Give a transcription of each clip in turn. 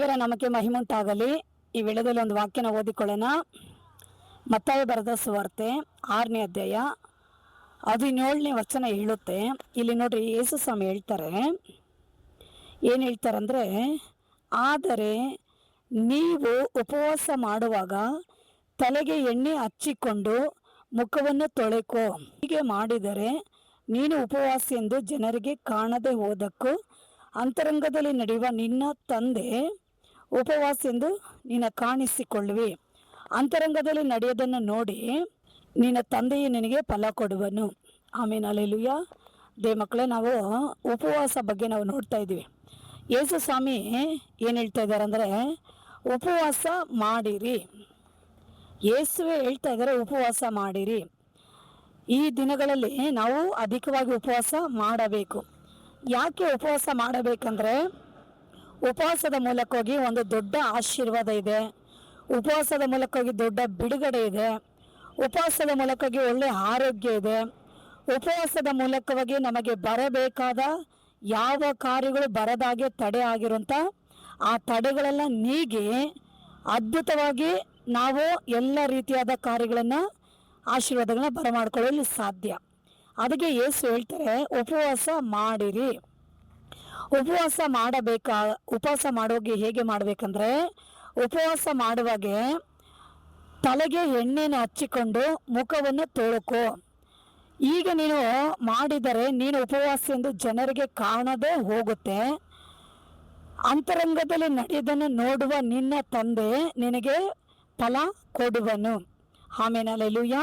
ದೇವರ ನಮಗೆ ಮಹಿಮುಂಟಾಗಲಿ. ಈ ವೇಳೆಯಲ್ಲಿ ಒಂದು ವಾಕ್ಯನ ಓದಿಕೊಳ್ಳೋಣ. ಮತ್ತಾಯ ಬರೆದ ಸುವಾರ್ತೆ 6ನೇ ಅಧ್ಯಾಯ 17ನೇ ವಚನ ಹೇಳುತ್ತೆ. ಇಲ್ಲಿ ನೋಡ್ರಿ, ಯೇಸು ಸ್ವಾಮಿ ಹೇಳ್ತಾರೆ, ಏನು ಹೇಳ್ತಾರಂದ್ರೆ, ಆದರೆ ನೀವು ಉಪವಾಸ ಮಾಡುವಾಗ ತಲೆಗೆ ಎಣ್ಣೆ ಹಚ್ಚಿಕೊಂಡು ಮುಖವನ್ನು ತೊಳೆಕೋ. ಹೀಗೆ ಮಾಡಿದರೆ ನೀನು ಉಪವಾಸ ಎಂದು ಜನರಿಗೆ ಕಾಣದೆ ಹೋದಕ್ಕೂ ಅಂತರಂಗದಲ್ಲಿ ನಡೆಯುವ ನಿನ್ನ ತಂದೆ ಉಪವಾಸ ಎಂದು ನಿನ್ನ ಕಾಣಿಸಿಕೊಳ್ಳುವಿ. ಅಂತರಂಗದಲ್ಲಿ ನಡೆಯೋದನ್ನು ನೋಡಿ ನಿನ್ನ ತಂದೆಯೇ ನಿನಗೆ ಫಲ ಕೊಡುವನು. ಆಮೇಲೆ ಹಲ್ಲೆಲೂಯಾ. ಮಕ್ಕಳೇ, ನಾವು ಉಪವಾಸ ಬಗ್ಗೆ ನಾವು ನೋಡ್ತಾ ಇದ್ದೀವಿ. ಯೇಸು ಸ್ವಾಮಿ ಏನು ಹೇಳ್ತಾ ಇದ್ದಾರೆ ಅಂದರೆ, ಉಪವಾಸ ಮಾಡಿರಿ. ಯೇಸುವೇ ಹೇಳ್ತಾ ಇದ್ದಾರೆ, ಉಪವಾಸ ಮಾಡಿರಿ. ಈ ದಿನಗಳಲ್ಲಿ ನಾವು ಅಧಿಕವಾಗಿ ಉಪವಾಸ ಮಾಡಬೇಕು. ಯಾಕೆ ಉಪವಾಸ ಮಾಡಬೇಕಂದ್ರೆ, ಉಪವಾಸದ ಮೂಲಕವಾಗಿ ಒಂದು ದೊಡ್ಡ ಆಶೀರ್ವಾದ ಇದೆ. ಉಪವಾಸದ ಮೂಲಕವಾಗಿ ದೊಡ್ಡ ಬಿಡುಗಡೆ ಇದೆ. ಉಪವಾಸದ ಮೂಲಕವಾಗಿ ಒಳ್ಳೆ ಆರೋಗ್ಯ ಇದೆ. ಉಪವಾಸದ ಮೂಲಕವಾಗಿ ನಮಗೆ ಬರಬೇಕಾದ ಯಾವ ಕಾರ್ಯಗಳು ಬರದಾಗೆ ತಡೆ ಆಗಿರುವಂಥ ಆ ತಡೆಗಳೆಲ್ಲ ನೀಗಿ ಅದ್ಭುತವಾಗಿ ನಾವು ಎಲ್ಲ ರೀತಿಯಾದ ಕಾರ್ಯಗಳನ್ನು, ಆಶೀರ್ವಾದಗಳನ್ನ ಬರಮಾಡ್ಕೊಳ್ಳಲು ಸಾಧ್ಯ. ಅದಕ್ಕೆ ಯೇಸು ಹೇಳ್ತಾರೆ, ಉಪವಾಸ ಮಾಡಿರಿ. ಉಪವಾಸ ಉಪವಾಸ ಮಾಡೋಗಿ ಹೇಗೆ ಮಾಡಬೇಕಂದ್ರೆ, ಉಪವಾಸ ಮಾಡುವಾಗೆ ತಲೆಗೆ ಎಣ್ಣೆನ ಹಚ್ಚಿಕೊಂಡು ಮುಖವನ್ನು ತೊಳಕೋ. ಈಗ ನೀನು ಮಾಡಿದರೆ ನೀನು ಉಪವಾಸ ಎಂದು ಜನರಿಗೆ ಕಾಣದೆ ಹೋಗುತ್ತೆ. ಅಂತರಂಗದಲ್ಲಿ ನಡೆಯೋದನ್ನು ನೋಡುವ ನಿನ್ನ ತಂದೆ ನಿನಗೆ ಫಲ ಕೊಡುವನು. ಆಮೇಲೆ ಹಲ್ಲೆಲೂಯಾ.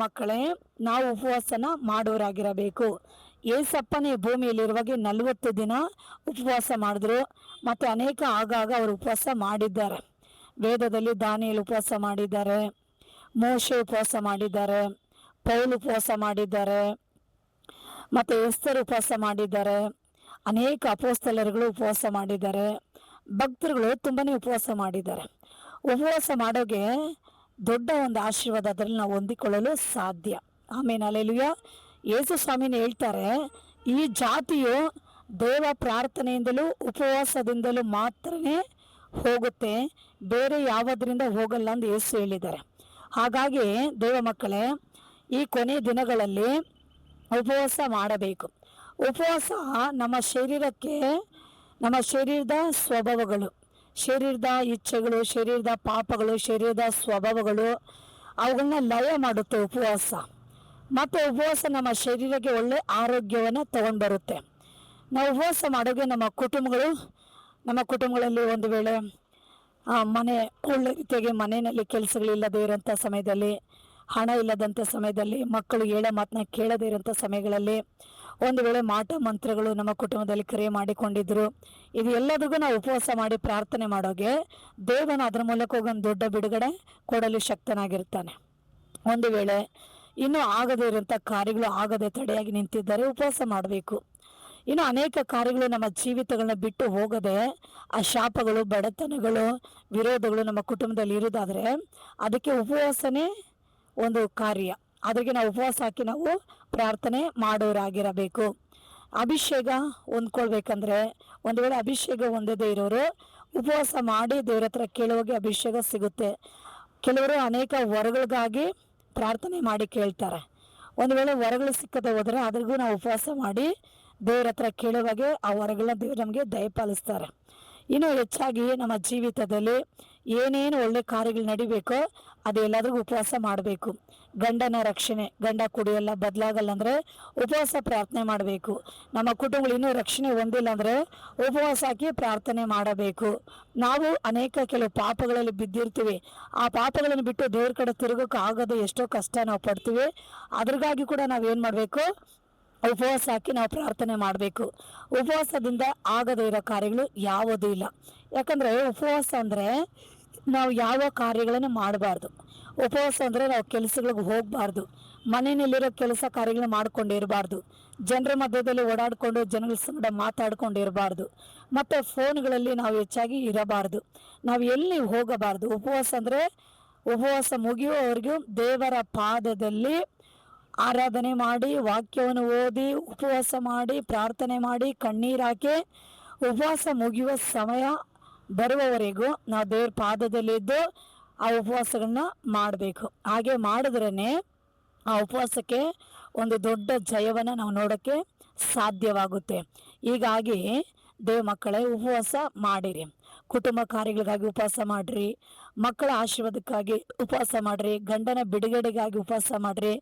ಮಕ್ಕಳೇ, ನಾವು ಉಪವಾಸನ ಮಾಡೋರಾಗಿರಬೇಕು. ಏಸಪ್ಪನೇ ಭೂಮಿಯಲ್ಲಿರುವಾಗ 40 ದಿನ ಉಪವಾಸ ಮಾಡಿದ್ರು. ಮತ್ತು ಅನೇಕ ಆಗಾಗ ಅವರು ಉಪವಾಸ ಮಾಡಿದ್ದಾರೆ. ವೇದದಲ್ಲಿ ದಾನಿಯೇಲ್ ಉಪವಾಸ ಮಾಡಿದ್ದಾರೆ, ಮೋಶೆ ಉಪವಾಸ ಮಾಡಿದ್ದಾರೆ, ಪೌಲ್ ಉಪವಾಸ ಮಾಡಿದ್ದಾರೆ, ಮತ್ತು ಎಸ್ತರ್ ಉಪವಾಸ ಮಾಡಿದ್ದಾರೆ. ಅನೇಕ ಅಪೊಸ್ತಲರುಗಳು ಉಪವಾಸ ಮಾಡಿದ್ದಾರೆ. ಭಕ್ತರುಗಳು ತುಂಬಾ ಉಪವಾಸ ಮಾಡಿದ್ದಾರೆ. ಉಪವಾಸ ಮಾಡೋಗೆ ದೊಡ್ಡ ಒಂದು ಆಶೀರ್ವಾದ ಅದರಲ್ಲಿ ನಾವು ಹೊಂದಿಕೊಳ್ಳಲು ಸಾಧ್ಯ. ಆಮೇಲೆ ಹಲ್ಲೆಲೂಯಾ. ಯೇಸು ಸ್ವಾಮಿನ ಹೇಳ್ತಾರೆ, ಈ ಜಾತಿಯು ದೇವ ಪ್ರಾರ್ಥನೆಯಿಂದಲೂ ಉಪವಾಸದಿಂದಲೂ ಮಾತ್ರನೇ ಹೋಗುತ್ತೆ, ಬೇರೆ ಯಾವುದರಿಂದ ಹೋಗಲ್ಲ ಅಂತ ಯೇಸು ಹೇಳಿದ್ದಾರೆ. ಹಾಗಾಗಿ ದೇವ ಮಕ್ಕಳೇ, ಈ ಕೊನೆಯ ದಿನಗಳಲ್ಲಿ ಉಪವಾಸ ಮಾಡಬೇಕು. ಉಪವಾಸ ನಮ್ಮ ಶರೀರಕ್ಕೆ, ನಮ್ಮ ಶರೀರದ ಸ್ವಭಾವಗಳು, ಶರೀರದ ಇಚ್ಛೆಗಳು, ಶರೀರದ ಪಾಪಗಳು, ಶರೀರದ ಸ್ವಭಾವಗಳು, ಅವುಗಳನ್ನ ಲಯ ಮಾಡುತ್ತೆ ಉಪವಾಸ. ಮತ್ತು ಉಪವಾಸ ನಮ್ಮ ಶರೀರಕ್ಕೆ ಒಳ್ಳೆ ಆರೋಗ್ಯವನ್ನು ತಗೊಂಡು ಬರುತ್ತೆ. ನಾವು ಉಪವಾಸ ಮಾಡೋಗೆ ನಮ್ಮ ಕುಟುಂಬಗಳಲ್ಲಿ ಒಂದು ವೇಳೆ ಮನೆ ಒಳ್ಳೆ ರೀತಿಯಾಗಿ ಮನೆಯಲ್ಲಿ ಕೆಲಸಗಳಿಲ್ಲದೆ ಇರೋಂಥ ಸಮಯದಲ್ಲಿ, ಹಣ ಇಲ್ಲದಂಥ ಸಮಯದಲ್ಲಿ, ಮಕ್ಕಳು ಹೇಳೋ ಮಾತನ್ನ ಕೇಳದೇ ಇರೋಂಥ ಸಮಯಗಳಲ್ಲಿ, ಒಂದು ವೇಳೆ ಮಾಟ ಮಂತ್ರಗಳು ನಮ್ಮ ಕುಟುಂಬದಲ್ಲಿ ಕ್ರಿಯೆ ಮಾಡಿಕೊಂಡಿದ್ರು, ಇದು ಎಲ್ಲದಕ್ಕೂ ನಾವು ಉಪವಾಸ ಮಾಡಿ ಪ್ರಾರ್ಥನೆ ಮಾಡೋಗೆ ದೇವನ ಅದರ ಮೂಲಕ ಒಂದು ದೊಡ್ಡ ಬಿಡುಗಡೆ ಕೊಡಲು ಶಕ್ತನಾಗಿರ್ತಾನೆ. ಒಂದು ವೇಳೆ ಇನ್ನೂ ಆಗದೇ ಇರೋಂಥ ಕಾರ್ಯಗಳು ಆಗದೆ ತಡೆಯಾಗಿ ನಿಂತಿದ್ದಾರೆ, ಉಪವಾಸ ಮಾಡಬೇಕು. ಇನ್ನು ಅನೇಕ ಕಾರ್ಯಗಳು ನಮ್ಮ ಜೀವಿತಗಳನ್ನ ಬಿಟ್ಟು ಹೋಗದೆ, ಆ ಶಾಪಗಳು, ಬಡತನಗಳು, ವಿರೋಧಗಳು ನಮ್ಮ ಕುಟುಂಬದಲ್ಲಿ ಇರೋದಾದರೆ ಅದಕ್ಕೆ ಉಪವಾಸನೇ ಒಂದು ಕಾರ್ಯ. ಅದಕ್ಕೆ ನಾವು ಉಪವಾಸ ಹಾಕಿ ನಾವು ಪ್ರಾರ್ಥನೆ ಮಾಡೋರಾಗಿರಬೇಕು. ಅಭಿಷೇಕ ಹೊಂದ್ಕೊಳ್ಬೇಕಂದ್ರೆ, ಒಂದು ವೇಳೆ ಅಭಿಷೇಕ ಹೊಂದದೇ ಇರೋರು ಉಪವಾಸ ಮಾಡಿ ದೇವ್ರ ಹತ್ರ ಕೇಳುವಾಗೆ ಅಭಿಷೇಕ ಸಿಗುತ್ತೆ. ಕೆಲವರು ಅನೇಕ ವರಗಳಿಗಾಗಿ ಪ್ರಾರ್ಥನೆ ಮಾಡಿ ಕೇಳ್ತಾರೆ. ಒಂದು ವೇಳೆ ವರಗಳು ಸಿಕ್ಕದೆ ಹೋದರೆ ಅದ್ರಿಗೂ ನಾವು ಉಪವಾಸ ಮಾಡಿ ದೇವ್ರ ಹತ್ರ ಕೇಳುವಾಗೆ ಆ ವರಗಳನ್ನ ದೇವ್ರು ನಮಗೆ ದಯಪಾಲಿಸ್ತಾರೆ. ಇನ್ನು ಹೆಚ್ಚಾಗಿ ನಮ್ಮ ಜೀವಿತದಲ್ಲಿ ಏನೇನು ಒಳ್ಳೆ ಕಾರ್ಯಗಳು ನಡಿಬೇಕೋ ಅದೆಲ್ಲದ್ರಿಗೂ ಉಪವಾಸ ಮಾಡಬೇಕು. ಗಂಡನ ರಕ್ಷಣೆ, ಗಂಡ ಕುಡಿಯಲ್ಲ ಬದಲಾಗಲ್ಲ ಅಂದರೆ ಉಪವಾಸ ಪ್ರಾರ್ಥನೆ ಮಾಡಬೇಕು. ನಮ್ಮ ಕುಟುಂಬಗಳು ಇನ್ನೂ ರಕ್ಷಣೆ ಹೊಂದಿಲ್ಲ ಅಂದರೆ ಉಪವಾಸ ಹಾಕಿ ಪ್ರಾರ್ಥನೆ ಮಾಡಬೇಕು. ನಾವು ಕೆಲವು ಪಾಪಗಳಲ್ಲಿ ಬಿದ್ದಿರ್ತೀವಿ. ಆ ಪಾಪಗಳನ್ನು ಬಿಟ್ಟು ದೇವ್ರ ಕಡೆ ತಿರುಗೋಕೆ ಆಗದೆ ಎಷ್ಟೋ ಕಷ್ಟ ನಾವು ಪಡ್ತೀವಿ. ಅದ್ರಿಗಾಗಿ ಕೂಡ ನಾವೇನು ಮಾಡಬೇಕು, ಉಪವಾಸ ಹಾಕಿ ನಾವು ಪ್ರಾರ್ಥನೆ ಮಾಡಬೇಕು. ಉಪವಾಸದಿಂದ ಆಗದೇ ಇರೋ ಕಾರ್ಯಗಳು ಯಾವುದೂ ಇಲ್ಲ. ಯಾಕಂದರೆ ಉಪವಾಸ ಅಂದರೆ ನಾವು ಯಾವ ಕಾರ್ಯಗಳನ್ನು ಮಾಡಬಾರ್ದು. ಉಪವಾಸ ಅಂದರೆ ನಾವು ಕೆಲಸಗಳಿಗೆ ಹೋಗಬಾರ್ದು, ಮನೆಯಲ್ಲಿರೋ ಕೆಲಸ ಕಾರ್ಯಗಳನ್ನ ಮಾಡ್ಕೊಂಡಿರಬಾರ್ದು, ಜನರ ಮಧ್ಯದಲ್ಲಿ ಓಡಾಡಿಕೊಂಡು ಜನಗಳ ಸಂಗಡ ಮಾತಾಡ್ಕೊಂಡಿರಬಾರ್ದು, ಮತ್ತು ಫೋನ್ಗಳಲ್ಲಿ ನಾವು ಹೆಚ್ಚಾಗಿ ಇರಬಾರ್ದು, ನಾವು ಎಲ್ಲಿ ಹೋಗಬಾರ್ದು. ಉಪವಾಸ ಮುಗಿಯುವವರೆಗೂ ದೇವರ ಪಾದದಲ್ಲಿ ಆರಾಧನೆ ಮಾಡಿ, ವಾಕ್ಯವನ್ನು ಓದಿ, ಉಪವಾಸ ಮಾಡಿ, ಪ್ರಾರ್ಥನೆ ಮಾಡಿ, ಕಣ್ಣೀರು ಹಾಕಿ ಉಪವಾಸ ಮುಗಿಯುವ ಸಮಯ ಬರುವವರೆಗೂ ನಾವು ದೇವ್ರ ಪಾದದಲ್ಲಿದ್ದು ಆ ಉಪವಾಸಗಳನ್ನ ಮಾಡಬೇಕು. ಹಾಗೆ ಮಾಡಿದ್ರೇ ಆ ಉಪವಾಸಕ್ಕೆ ಒಂದು ದೊಡ್ಡ ಜಯವನ್ನು ನಾವು ನೋಡೋಕ್ಕೆ ಸಾಧ್ಯವಾಗುತ್ತೆ. ಹೀಗಾಗಿ ದೇವ ಮಕ್ಕಳೇ, ಉಪವಾಸ ಮಾಡಿರಿ. ಕುಟುಂಬ ಕಾರ್ಯಗಳಿಗಾಗಿ ಉಪವಾಸ ಮಾಡಿರಿ, ಮಕ್ಕಳ ಆಶೀರ್ವಾದಕ್ಕಾಗಿ ಉಪವಾಸ ಮಾಡಿರಿ, ಗಂಡನ ಬಿಡುಗಡೆಗಾಗಿ ಉಪವಾಸ ಮಾಡಿರಿ,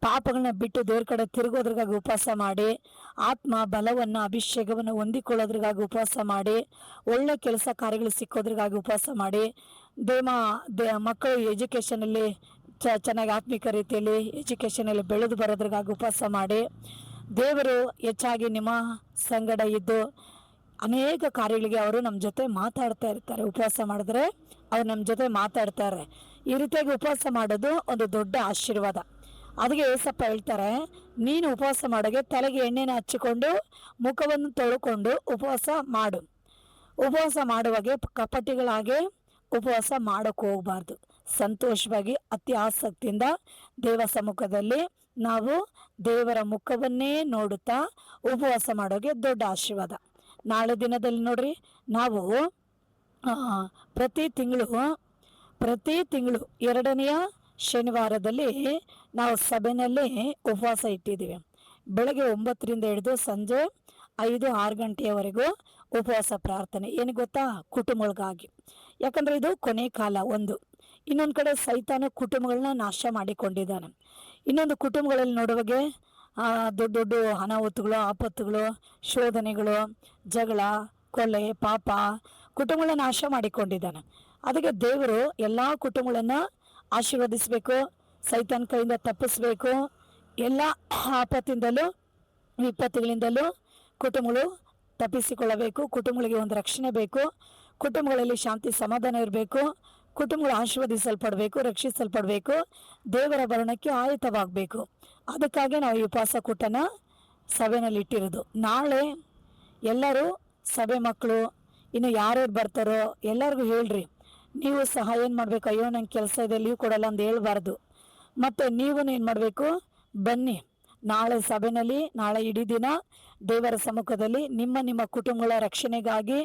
ಪಾಪಗಳನ್ನ ಬಿಟ್ಟು ದೇವ್ರ ಕಡೆ ತಿರುಗೋದ್ರಿಗಾಗಿ ಉಪವಾಸ ಮಾಡಿ, ಆತ್ಮ ಬಲವನ್ನು ಅಭಿಷೇಕವನ್ನು ಹೊಂದಿಕೊಳ್ಳೋದ್ರಿಗಾಗಿ ಉಪವಾಸ ಮಾಡಿ, ಒಳ್ಳೆ ಕೆಲಸ ಕಾರ್ಯಗಳು ಸಿಕ್ಕೋದ್ರಿಗಾಗಿ ಉಪವಾಸ ಮಾಡಿ, ಮಕ್ಕಳು ಎಜುಕೇಷನಲ್ಲಿ ಚೆನ್ನಾಗಿ ಆತ್ಮಿಕ ರೀತಿಯಲ್ಲಿ ಎಜುಕೇಷನಲ್ಲಿ ಬೆಳೆದು ಬರೋದ್ರಿಗಾಗಿ ಉಪವಾಸ ಮಾಡಿ, ದೇವರು ಹೆಚ್ಚಾಗಿ ನಿಮ್ಮ ಸಂಗಡ ಇದ್ದು ಅನೇಕ ಕಾರ್ಯಗಳಿಗೆ ಅವರು ನಮ್ಮ ಜೊತೆ ಮಾತಾಡ್ತಾ ಇರ್ತಾರೆ. ಉಪವಾಸ ಮಾಡಿದ್ರೆ ಅವ್ರು ನಮ್ಮ ಜೊತೆ ಮಾತಾಡ್ತಾರೆ. ಈ ರೀತಿಯಾಗಿ ಉಪವಾಸ ಮಾಡೋದು ಒಂದು ದೊಡ್ಡ ಆಶೀರ್ವಾದ. ಅದಕ್ಕೆ ಏಸಪ್ಪ ಹೇಳ್ತಾರೆ, ನೀನು ಉಪವಾಸ ಮಾಡೋಗೆ ತಲೆಗೆ ಎಣ್ಣೆನ ಹಚ್ಚಿಕೊಂಡು ಮುಖವನ್ನು ತೊಳ್ಕೊಂಡು ಉಪವಾಸ ಮಾಡು. ಉಪವಾಸ ಮಾಡುವಾಗೆ ಕಪಟಿಗಳಾಗೆ ಉಪವಾಸ ಮಾಡೋಕ್ಕೆ ಹೋಗಬಾರ್ದು. ಸಂತೋಷವಾಗಿ ಅತಿ ಆಸಕ್ತಿಯಿಂದ ದೇವ ಸಮ್ಮುಖದಲ್ಲಿ ನಾವು ದೇವರ ಮುಖವನ್ನೇ ನೋಡುತ್ತಾ ಉಪವಾಸ ಮಾಡೋಗೆ ದೊಡ್ಡ ಆಶೀರ್ವಾದ. ನಾಳೆ ದಿನದಲ್ಲಿ ನೋಡ್ರಿ, ನಾವು ಪ್ರತಿ ತಿಂಗಳು 2ನೆಯ ಶನಿವಾರದಲ್ಲಿ ನಾವು ಸಭೆಯಲ್ಲಿ ಉಪವಾಸ ಇಟ್ಟಿದ್ದೀವಿ. ಬೆಳಗ್ಗೆ 9ರಿಂದ ಹಿಡಿದು ಸಂಜೆ 5-6 ಗಂಟೆಯವರೆಗೂ ಉಪವಾಸ ಪ್ರಾರ್ಥನೆ. ಏನು ಗೊತ್ತಾ? ಕುಟುಂಬಗಳಿಗಾಗಿ. ಯಾಕಂದರೆ ಇದು ಕೊನೆ ಕಾಲ. ಇನ್ನೊಂದು ಕಡೆ ಸೈತಾನ ಕುಟುಂಬಗಳನ್ನ ನಾಶ ಮಾಡಿಕೊಂಡಿದ್ದಾನೆ. ಇನ್ನೊಂದು ಕುಟುಂಬಗಳಲ್ಲಿ ನೋಡುವಾಗೆ ದೊಡ್ಡ ದೊಡ್ಡ ಅನಾಹುತಗಳು, ಆಪತ್ತುಗಳು, ಶೋಧನೆಗಳು, ಜಗಳ, ಕೊಲೆ, ಪಾಪ ಕುಟುಂಬಗಳನ್ನ ನಾಶ ಮಾಡಿಕೊಂಡಿದ್ದಾನೆ. ಅದಕ್ಕೆ ದೇವರು ಎಲ್ಲ ಕುಟುಂಬಗಳನ್ನು ಆಶೀರ್ವದಿಸಬೇಕು, ಸೈತಾನ್ ಕೈಯಿಂದ ತಪ್ಪಿಸಬೇಕು. ಎಲ್ಲ ಆಪತ್ತಿಂದಲೂ ವಿಪತ್ತುಗಳಿಂದಲೂ ಕುಟುಂಬಗಳು ತಪ್ಪಿಸಿಕೊಳ್ಳಬೇಕು. ಕುಟುಂಬಗಳಿಗೆ ಒಂದು ರಕ್ಷಣೆ ಬೇಕು. ಕುಟುಂಬಗಳಲ್ಲಿ ಶಾಂತಿ ಸಮಾಧಾನ ಇರಬೇಕು. ಕುಟುಂಬಗಳು ಆಶೀರ್ವದಿಸಲ್ಪಡಬೇಕು, ರಕ್ಷಿಸಲ್ಪಡಬೇಕು, ದೇವರ ಭರಣಕ್ಕೆ ಆಯತವಾಗಬೇಕು. ಅದಕ್ಕಾಗಿ ನಾವು ಈ ಉಪವಾಸ ಕೂಟನ ಸಭೆಯಲ್ಲಿ ಇಟ್ಟಿರೋದು. ನಾಳೆ ಎಲ್ಲರೂ ಸಭೆ ಮಕ್ಕಳು ಇನ್ನು ಯಾರ್ಯಾರು ಬರ್ತಾರೋ ಎಲ್ಲರಿಗೂ ಹೇಳ್ರಿ. ನೀವು ಸಹ ಏನು ಮಾಡಬೇಕು? ಅಯ್ಯೋ ನಂಗೆ ಕೆಲಸ ಇದೆ, ಲೀವ್ ಕೊಡಲ್ಲ ಅಂತ ಹೇಳ್ಬಾರ್ದು. ಮತ್ತು ನೀವು ಏನು ಮಾಡಬೇಕು? ಬನ್ನಿ. ನಾಳೆ ಸಭೆಯಲ್ಲಿ, ನಾಳೆ ಇಡೀ ದಿನ ದೇವರ ಸಮ್ಮುಖದಲ್ಲಿ ನಿಮ್ಮ ಕುಟುಂಬಗಳ ರಕ್ಷಣೆಗಾಗಿ,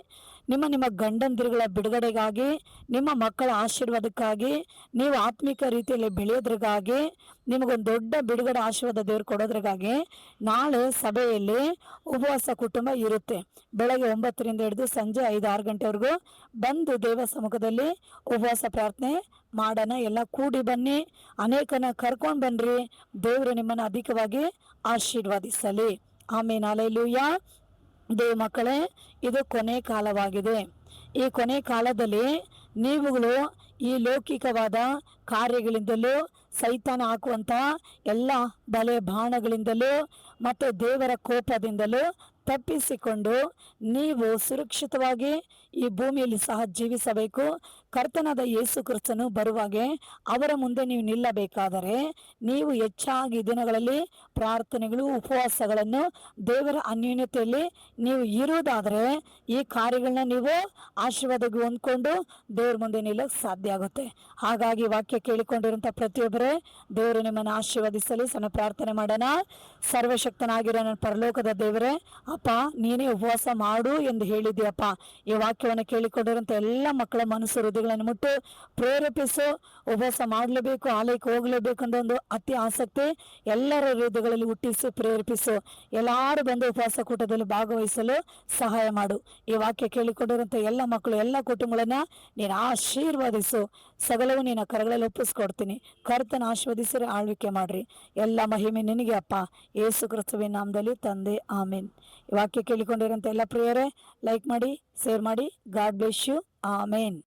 ನಿಮ್ಮ ಗಂಡಂದಿರುಗಳ ಬಿಡುಗಡೆಗಾಗಿ, ನಿಮ್ಮ ಮಕ್ಕಳ ಆಶೀರ್ವಾದಕ್ಕಾಗಿ, ನೀವು ಆತ್ಮಿಕ ರೀತಿಯಲ್ಲಿ ಬೆಳೆಯೋದ್ರಿಗಾಗಿ, ನಿಮಗೊಂದು ದೊಡ್ಡ ಬಿಡುಗಡೆ ಆಶೀರ್ವಾದ ದೇವರು ಕೊಡೋದ್ರಿಗಾಗಿ ನಾಳೆ ಸಭೆಯಲ್ಲಿ ಉಪವಾಸ ಕುಟುಂಬ ಇರುತ್ತೆ. ಬೆಳಗ್ಗೆ 9ರಿಂದ ಹಿಡಿದು ಸಂಜೆ 5-6 ಗಂಟೆವರೆಗೂ ಬಂದು ದೇವ ಸಮ್ಮುಖದಲ್ಲಿ ಉಪವಾಸ ಪ್ರಾರ್ಥನೆ ಮಾಡೋಣ. ಎಲ್ಲ ಕೂಡಿ ಬನ್ನಿ, ಅನೇಕನ ಕರ್ಕೊಂಡು ಬನ್ನಿರಿ. ದೇವರು ನಿಮ್ಮನ್ನು ಅಧಿಕವಾಗಿ ಆಶೀರ್ವಾದಿಸಲಿ. ಆಮೇನ್. ಹಲ್ಲೆಲೂಯಾ. ದೇವ ಮಕ್ಕಳೇ, ಇದು ಕೊನೆ ಕಾಲವಾಗಿದೆ. ಈ ಕೊನೆ ಕಾಲದಲ್ಲಿ ನೀವುಗಳು ಈ ಲೌಕಿಕವಾದ ಕಾರ್ಯಗಳಿಂದಲೂ, ಸೈತಾನ ಹಾಕುವಂಥ ಎಲ್ಲ ಬಲೆ ಬಾಣಗಳಿಂದಲೂ ಮತ್ತು ದೇವರ ಕೋಪದಿಂದಲೂ ತಪ್ಪಿಸಿಕೊಂಡು ನೀವು ಸುರಕ್ಷಿತವಾಗಿ ಈ ಭೂಮಿಯಲ್ಲಿ ಸಹ ಜೀವಿಸಬೇಕು. ಕರ್ತನಾದ ಯೇಸು ಕ್ರಿಸ್ತನು ಬರುವಾಗೆ ಅವರ ಮುಂದೆ ನೀವು ನಿಲ್ಲಬೇಕಾದರೆ ನೀವು ಹೆಚ್ಚಾಗಿ ದಿನಗಳಲ್ಲಿ ಪ್ರಾರ್ಥನೆಗಳು, ಉಪವಾಸಗಳನ್ನು, ದೇವರ ಅನ್ಯೋನ್ಯತೆಯಲ್ಲಿ ನೀವು ಇರುವುದಾದರೆ ಈ ಕಾರ್ಯಗಳನ್ನ ನೀವು ಆಶೀರ್ವಾದಕ್ಕೆ ಹೊಂದ್ಕೊಂಡು ದೇವ್ರ ಮುಂದೆ ನಿಲ್ಲಕ್ಕೆ ಸಾಧ್ಯ ಆಗುತ್ತೆ. ಹಾಗಾಗಿ ವಾಕ್ಯ ಕೇಳಿಕೊಂಡಿರುವಂಥ ಪ್ರತಿಯೊಬ್ಬರೇ ದೇವರು ನಿಮ್ಮನ್ನು ಆಶೀರ್ವದಿಸಲಿ. ಸಣ್ಣ ಪ್ರಾರ್ಥನೆ ಮಾಡೋಣ. ಸರ್ವಶಕ್ತನಾಗಿರೋ ನನ್ನ ಪರಲೋಕದ ದೇವರೇ, ಅಪ್ಪ ನೀನೇ ಉಪವಾಸ ಮಾಡು ಎಂದು ಹೇಳಿದ್ಯಪ್ಪ. ಈ ವಾಕ್ಯವನ್ನು ಕೇಳಿಕೊಂಡಿರುವಂಥ ಎಲ್ಲ ಮಕ್ಕಳ ಮನಸ್ಸು ಹೃದಯಗಳನ್ನು ಮುಟ್ಟು ಪ್ರೇರೇಪಿಸು. ಉಪವಾಸ ಮಾಡಲೇಬೇಕು, ಆಲಯಕ್ಕೆ ಹೋಗಲೇಬೇಕು ಅನ್ನೋ ಒಂದು ಅತಿ ಆಸಕ್ತಿ ಎಲ್ಲರ ಹೃದಯಗಳಲ್ಲಿ ಹುಟ್ಟಿಸಿ ಪ್ರೇರೇಪಿಸು. ಎಲ್ಲರೂ ಬಂದು ಉಪವಾಸ ಕೂಟದಲ್ಲಿ ಭಾಗವಹಿಸಲು ಸಹಾಯ ಮಾಡು. ಈ ವಾಕ್ಯ ಕೇಳಿಕೊಂಡಿರುವಂಥ ಎಲ್ಲ ಮಕ್ಕಳು, ಎಲ್ಲ ಕುಟುಂಬಗಳನ್ನ ನೀನು ಆಶೀರ್ವದಿಸು. ಸಕಲವು ನಿನ್ನ ಕರಗಳಲ್ಲಿ ಒಪ್ಪಿಸ್ಕೊಡ್ತೀನಿ. ಕರ್ತನ ಆಶೀರ್ವದಿಸಿ ಆಳ್ವಿಕೆ ಮಾಡ್ರಿ. ಎಲ್ಲ ಮಹಿಮೆ ನಿನಗೆ ಅಪ್ಪ, ಯೇಸು ಕ್ರಿಸ್ತುವಿನ ನಾಮದಲ್ಲಿ ತಂದೆ, ಆಮೇನ್. ಈ ವಾಕ್ಯ ಕೇಳಿಕೊಂಡಿರೋಂಥ ಎಲ್ಲ ಪ್ರಿಯರೇ ಲೈಕ್ ಮಾಡಿ, ಶೇರ್ ಮಾಡಿ. God bless you. ಆಮೇನ್.